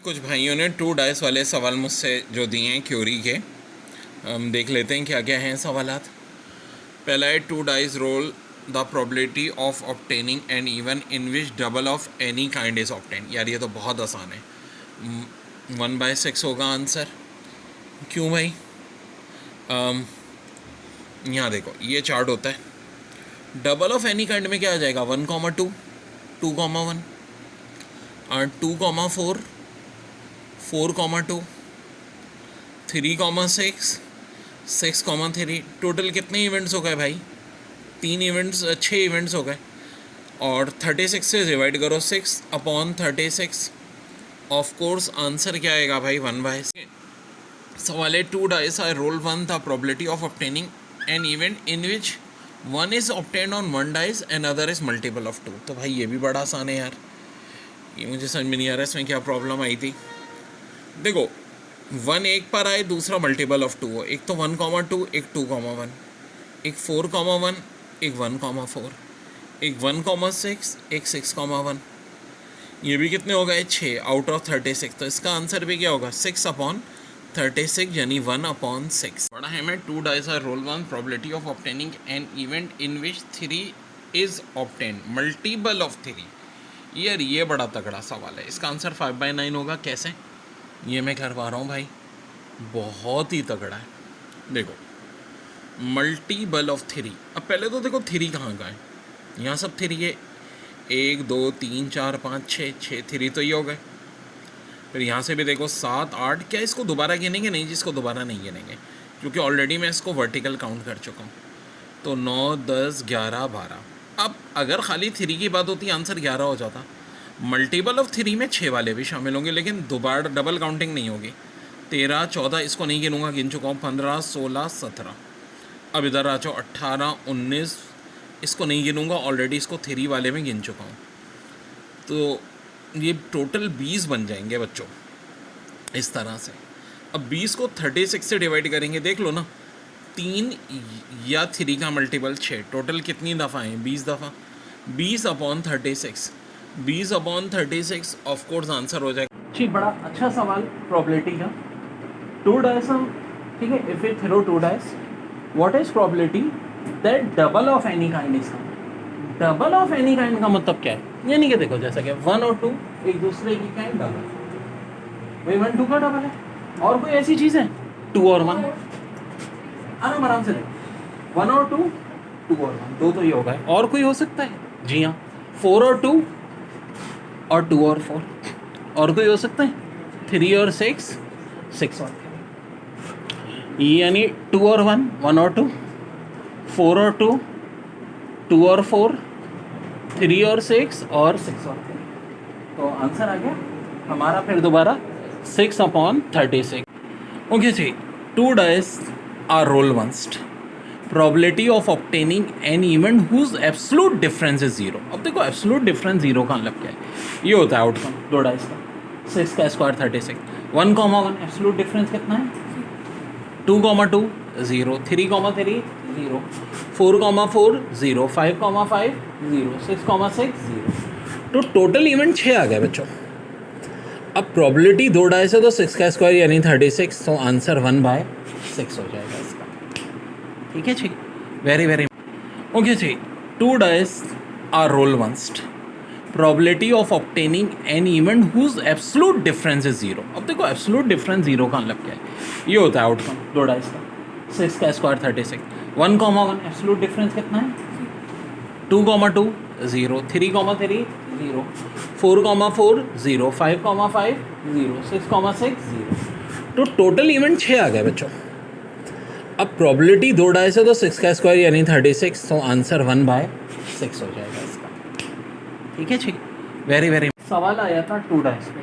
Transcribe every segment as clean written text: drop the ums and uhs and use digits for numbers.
कुछ भाइयों ने 2 डाइस वाले सवाल मुझसे जो दिए हैं क्यूरी के, हम देख लेते हैं क्या क्या हैं सवालात। पहला है 2 dice roll the probability of obtaining an even in which double of any kind is obtain. यार ये तो बहुत आसान है, 1/6 होगा आंसर। क्यों भाई? यहाँ देखो ये चार्ट होता है, डबल ऑफ एनी काइंड में क्या आ जाएगा 1,2, 2,1 और 2,4, 4,2, 3,6, 6,3। टोटल कितने इवेंट्स हो गए भाई? 3 इवेंट्स, 6 इवेंट्स हो गए। और 36 से डिवाइड करो 6/36। ऑफ कोर्स आंसर क्या आएगा भाई 1/6। सवाल है 2 dice are roll 1 the probability of obtaining an event in which 1 is obtained on 1 dice and other is multiple of 2। तो भाई ये भी बड़ा आसान है यार, ये मुझे समझ में नहीं आ रहा है इसमें क्या प्रॉब्लम आई थी। देखो 1 एक पर आए, दूसरा मल्टीपल ऑफ 2 हो। एक तो 1,2, एक 2,1, एक 4,1, एक 1,4, एक 1,6, एक 6,1। ये भी कितने हो गए? 6 आउट ऑफ 36। तो इसका आंसर भी क्या होगा 6/36 यानी 1/6। बड़ा है मैं 2 dice are roll 1 probability of obtaining an event in which 3 is obtain multiple of 3। यार ये बड़ा तगड़ा सवाल है, इसका आंसर 5/9 होगा। कैसे? ये मैं करवा रहा हूँ भाई, बहुत ही तगड़ा है। देखो मल्टीपल ऑफ 3। अब पहले तो देखो 3 कहाँ का है, यहाँ सब 3 है। 1 2 3 4 5 6 3 तो ये हो गए। फिर यहाँ से भी देखो 7 8। क्या इसको दोबारा गिनेंगे? नहीं, जिसको दोबारा नहीं गिनेंगे क्योंकि ऑलरेडी मैं इसको वर्टिकल काउंट कर चुका हूँ। तो 9 10 11 12। अब अगर खाली 3 की बात होती आंसर 11 हो जाता। मल्टीपल ऑफ 3 में 6 वाले भी शामिल होंगे, लेकिन दोबारा डबल काउंटिंग नहीं होगी। 13 14 इसको नहीं गिनूंगा, गिन चुका हूँ। 15 16 17। अब इधर आ जाओ 18 19, इसको नहीं गिनूंगा, ऑलरेडी इसको 3 वाले में गिन चुका हूँ। तो ये टोटल 20 बन जाएंगे बच्चों इस तरह से। अब 20 को 36 से डिवाइड करेंगे, देख लो ना, 3 या 3 का मल्टीपल 6। टोटल कितनी दफ़ा हैं? 20 दफ़ा। 20/36, 20/36 ऑफ कोर्स आंसर हो जाएगा। जी, बड़ा अच्छा सवाल प्रोबेबिलिटी का। 2 डाइस हम, ठीक है, if it throw 2 dice, what is probability that double of any kind is come. Double of any kind का मतलब क्या है? यानी कि देखो जैसा कि 1 और 2 एक दूसरे की क्या है? डबल। भाई 1 2 का डबल है। और कोई ऐसी चीज़ है 2 और 1? आराम से देखो 1 और 2, 2 और 1, 2 तो ये होगा। और कोई हो सकता है? जी हाँ, 4 और 2 और 2 और 4। और कोई हो सकता है? 3 और 6, 6 और 3। यानी 2 और 1, 1 और 2, 4 और 2, 2 और 4, 3 और 6 और 6 और 3। तो आंसर आ गया हमारा फिर दोबारा 6/36। ओके जी, 2 dice are roll once, probability of obtaining an event whose absolute difference is 0। अब देखो एब्सोल्यूट डिफरेंस 0 का मतलब क्या है? ये होता है आउटकम 2 डाइस का। 6 का स्क्वायर 36। 1,1 एब्सोल्यूट डिफरेंस कितना है? 2,2 0, 3,3 0, 4,4 0, 5,5 0, 6,6 0। तो टोटल इवेंट 6 आ गए बच्चों। अब प्रोबेबिलिटी 2 डाइस है तो 6 का स्क्वायर यानी 36, तो आंसर 1/6 हो जाएगा इसका। ठीक है जी, वेरी ओके जी। 2 dice are roll once, probability of obtaining an event whose absolute difference is 0। अब देखो एब्सोल्यूट डिफरेंस 0 का मतलब क्या है? ये होता है आउटकम 2 डाइस का। 6 का स्क्वायर 36। 1,1 एब्सोल्यूट डिफरेंस कितना है? 2,2 0, 3,3 0, 4,4 0, 5,5 0, 6,6 0। तो टोटल इवेंट 6 आ गए बच्चों। अब प्रोबेबिलिटी 2 डाइस है तो 6 का स्क्वायर यानी 36, तो आंसर 1/6 हो जाएगा इसका। ठीक है जी, वेरी सवाल आया था 2 डाइस पे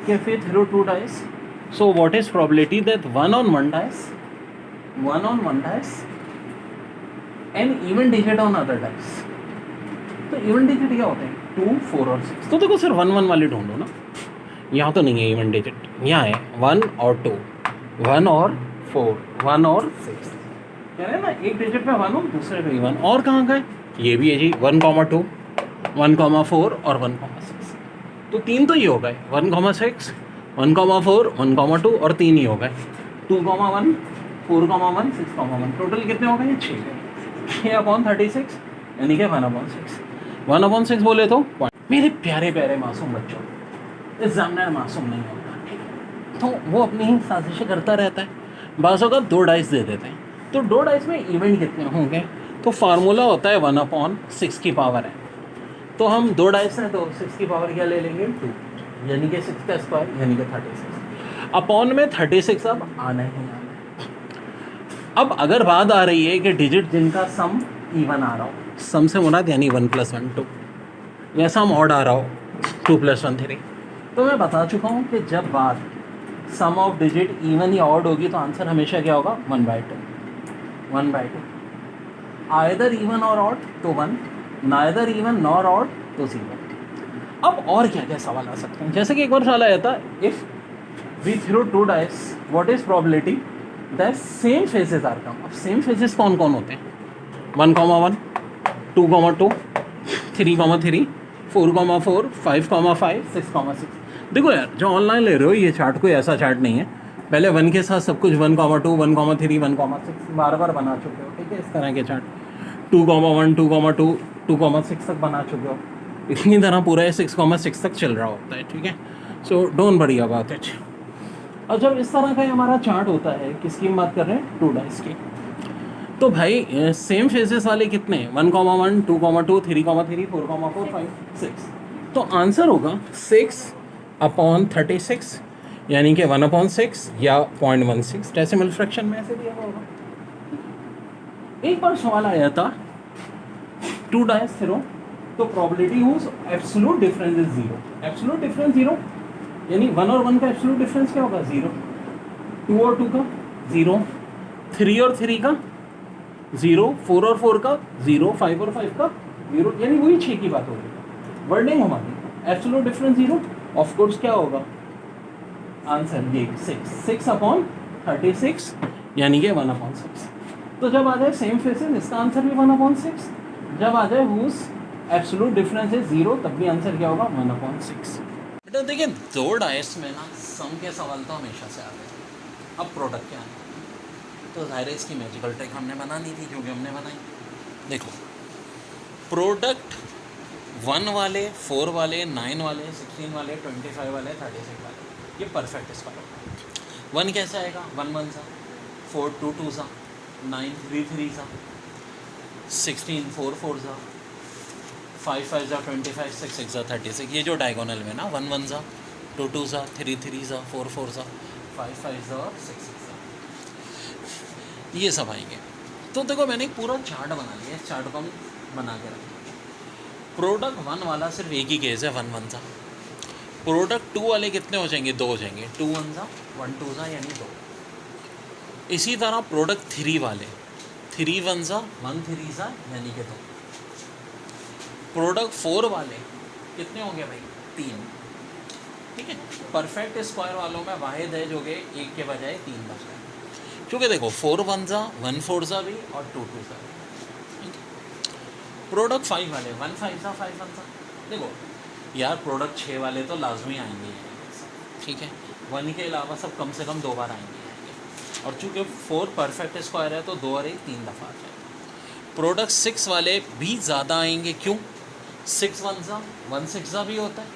कि फिर throw 2 dice, so what is probability that 1 on 1 dice and even digit on other dice. तो इवन डिजिट क्या होते हैं? 2 4 और 6। तो देखो सर 1 1 वाले ढूंढो ना, यहाँ तो नहीं है इवन डिजिट, यहाँ है 1 और 2, 1 और 4, 1 और 6। कह रहे हैं ना एक डिजिट में 1 हो, दूसरे पे 1। और कहाँ गए? ये भी है जी 1,2, 1,4 और 1,6। तो 3 तो ये हो गए 1,6, 1,4 1,2 और 3 ही हो गए, 2,1 4,1 6,1, टोटल कितने हो गए? 6/36 यानी कि 1/6। 1/6 बोले तो मेरे प्यारे प्यारे मासूम बच्चों, एग्जामिनर मासूम नहीं होता, ठीक है, तो वो अपनी ही साजिशें करता रहता है। बाज़ अगर 2 डाइस दे देते हैं, तो 2 डाइस में इवेंट कितने होंगे? तो फार्मूला होता है 1/6 की पावर है, तो हम 2 डाइस हैं तो 6 की पावर क्या ले लेंगे? 2, यानी कि 6 का स्क्वायर यानी कि 36 अपॉन में 36 अब आना ही आना है। अब अगर बात आ रही है कि डिजिट जिनका सम इवन आ रहा हो, सम से मुराद यानी 1 + 1 2, या सम ऑड आ रहा हो 2 + 1 3, तो मैं बता चुका हूँ कि जब बात सम ऑफ डिजिट इवन या ऑड होगी तो आंसर हमेशा क्या होगा? 1/2 1/2, आइदर इवन और ऑड तो 1, नाइदर इवन नॉर ऑड तो 0। अब और क्या क्या सवाल आ सकते हैं? जैसे कि एक बार सवाल आया था, if we throw 2 dice what is probability that same faces are come. अब सेम फेजेस कौन कौन होते हैं? 1,1 2,2 3,3 4,4 5,5 6,6। देखो यार, जो ऑनलाइन ले रहे हो ये चार्ट कोई ऐसा चार्ट नहीं है, पहले 1 के साथ सब कुछ 1,2 1,3 1,6 बार बार बना चुके हो, ठीक है, इस तरह के चार्ट 2,1 2,2 2,6 तक बना चुके हो, इतनी तरह पूरा 6,6 तक चल रहा होता है, ठीक है। So don't worry about it. और जब इस तरह का हमारा चार्ट होता है, किसकी बात कर रहे हैं? 2 डाइस की, तो भाई सेम फेजेस वाले कितने? 1,1 2,2 3,3 4,4 5 6, तो आंसर होगा 6/36 यानी कि 1/6 या 0.16 डेसिमल फ्रैक्शन में ऐसे दिया होगा। एक बार सवाल आया था 2 डाइस थ्रो, तो probability whose absolute difference is 0, absolute difference 0 यानी 1 और 1 का एब्सोल्यूट डिफरेंस क्या होगा? 0, 2 और 2 का 0, 3 और 3 का 0, 4 और 4 का 0, 5 और 5 का 0, यानी वही 6 की बात होगी। वर्डिंग हमारी एब्सोल्यूट डिफरेंस 0, ऑफ कोर्स क्या होगा आंसर? ये 6/36 यानी कि 1/6। तो जब आ जाए सेम फेसेस, इसका आंसर भी 1/6, जब आ जाए हुज एब्सोल्यूट डिफरेंस है 0, तब भी आंसर क्या होगा? 1/6। बेटा देखिए, 2 डाइस में ना सम के सवाल तो हमेशा से आते हैं। अब प्रोडक्ट क्या है, तो ज़ाहिर है इसकी मैजिकल ट्रिक हमने बनानी थी, क्योंकि हमने बनाई। देखो, प्रोडक्ट 1 वाले 4 वाले 9 वाले 16 वाले 25 वाले 36 वाले, ये परफेक्ट स्क्वायर होगा। 1 कैसे आएगा? 1 1 सा, 4 2 2 सा, 9 3 3 सा, 16 4 4 सा, 5 5 सा 25 6 6 सा 36, ये जो डायगोनल में ना 1 1 सा 2 2 सा 3 3 सा 4 4 सा 5 5 सा और 6 6 सा, ये सब आएंगे। तो देखो, मैंने एक पूरा चार्ट बना लिया, इस चार्ट को हम बना के रखें। प्रोडक्ट 1 वाला सिर्फ एक ही केस है, 1 1 सा। प्रोडक्ट 2 वाले कितने हो जाएंगे? 2 हो जाएंगे, 2 1 सा 1 2 सा यानी 2। इसी तरह प्रोडक्ट 3 वाले 3 1 सा 1 3 सा यानी कि 2। प्रोडक्ट 4 वाले कितने होंगे भाई? 3, ठीक है। परफेक्ट स्क्वायर वालों में वाहिद है जो कि 1 के बजाय 3 बच गए, क्योंकि देखो 4 1 सा 1 4 सा भी और 2 2 सा भी। प्रोडक्ट 5 वाले 1 5 सा 5 1 सा, देखो यार प्रोडक्ट 6 वाले तो लाजमी आएंगे ही, ठीक है, 1 के अलावा सब कम से कम 2 बार आएंगे, और चूँकि 4 परफेक्ट स्क्वायर है तो 2 और 1 3 दफ़ा आ जाएगा। प्रोडक्ट 6 वाले भी ज़्यादा आएंगे, क्यों? 6 1 सा 1 6 सा भी होता है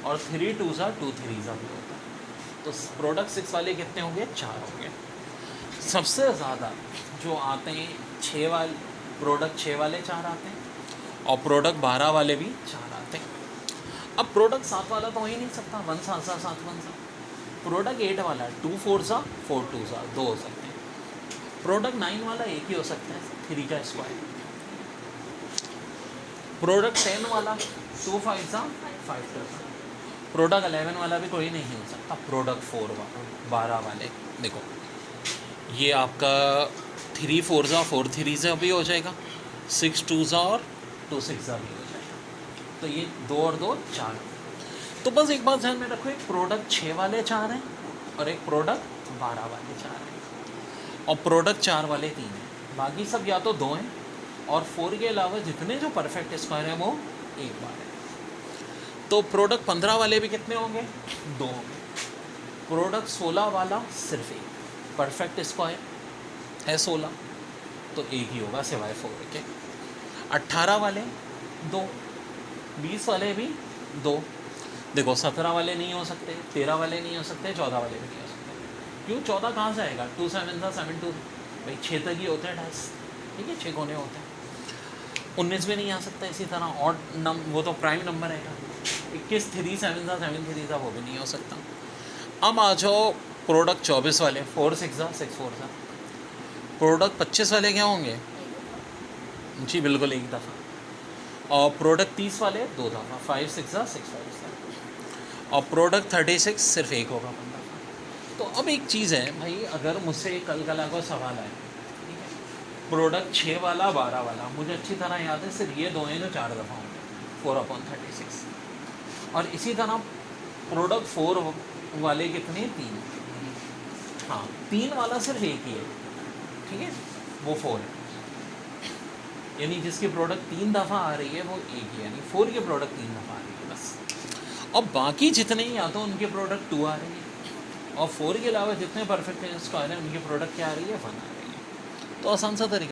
और 3 2 सा 2 3 सा भी होता है। तो प्रोडक्ट 6 वाले कितने होंगे? 4 होंगे। सबसे ज़्यादा जो आते हैं 6 वाले, प्रोडक्ट 6 वाले 4 आते हैं, और प्रोडक्ट 12 वाले भी 4 आते हैं। अब प्रोडक्ट 7 वाला तो हो ही नहीं सकता, 1 7 सा 7 1 सा। प्रोडक्ट 8 वाला 2 4 सा 4 2 सा 2 हो सकते हैं। प्रोडक्ट 9 वाला एक ही हो सकता है, 3 का स्क्वायर। प्रोडक्ट 10 वाला 2 5 सा 5 2 सा। प्रोडक्ट 11 वाला भी कोई नहीं हो सकता। प्रोडक्ट 4 वाला 12 वाले, देखो ये आपका 3 4 सा 4 3 सा भी हो जाएगा, 6 2 सा और 2 6 सा भी हो जाएगा। तो ये 2 और 2 4। तो बस एक बात ध्यान में रखो, एक प्रोडक्ट 6 वाले 4 हैं और एक प्रोडक्ट 12 वाले 4 हैं, और प्रोडक्ट 4 वाले 3 हैं। बाकी सब या तो 2 हैं, और 4 के अलावा जितने जो परफेक्ट स्क्वायर हैं वो 1 बार है। तो प्रोडक्ट 15 वाले भी कितने होंगे? 2 होंगे। प्रोडक्ट 16 वाला सिर्फ एक, परफेक्ट स्क्वायर है 16 तो एक ही होगा सिवाय 4 के। 18 वाले 2, 20 वाले भी 2, देखो 17 वाले नहीं हो सकते, 13 वाले नहीं हो सकते, 14 वाले भी नहीं हो सकते। क्यों 14 कहाँ से आएगा? 2 7 था 7 2 भाई 6 तक ही होते हैं डाइस, ठीक है 6 कोने होते हैं। 19 भी नहीं आ सकता इसी तरह, ऑड वो तो प्राइम नंबर है। 21 3 7 था 7 3 था, वो भी नहीं हो सकता। अब आ जाओ प्रोडक्ट 24 वाले, 4 6 था 6 4 था। प्रोडक्ट 25 वाले क्या होंगे? जी बिल्कुल एक दफ़ा। और प्रोडक्ट 30 वाले 2 दफ़ा, 5 6 था 6 5 था। और प्रोडक्ट 36 सिर्फ एक होगा 1 दफ़ा। तो अब एक चीज़ है भाई, अगर मुझसे कल को सवाल आए, ठीक है, प्रोडक्ट 6 वाला 12 वाला, मुझे अच्छी तरह याद है सिर्फ ये 2 हैं जो 4 दफ़ा होंगे, 4/36। और इसी तरह प्रोडक्ट 4 वाले कितने? 3। हाँ 3 वाला सिर्फ एक ही है, ठीक है, वो 4 है, यानी जिसकी प्रोडक्ट 3 दफ़ा आ रही है वो एक ही, यानी 4 की प्रोडक्ट 3 दफ़ा आ रही है बस। और बाकी जितने या तो उनके प्रोडक्ट 2 आ रही है, और 4 के अलावा जितने परफेक्ट स्क्वायर हैं उनकी प्रोडक्ट क्या आ रही है? 1 आ रही है। तो आसान सा तरीका।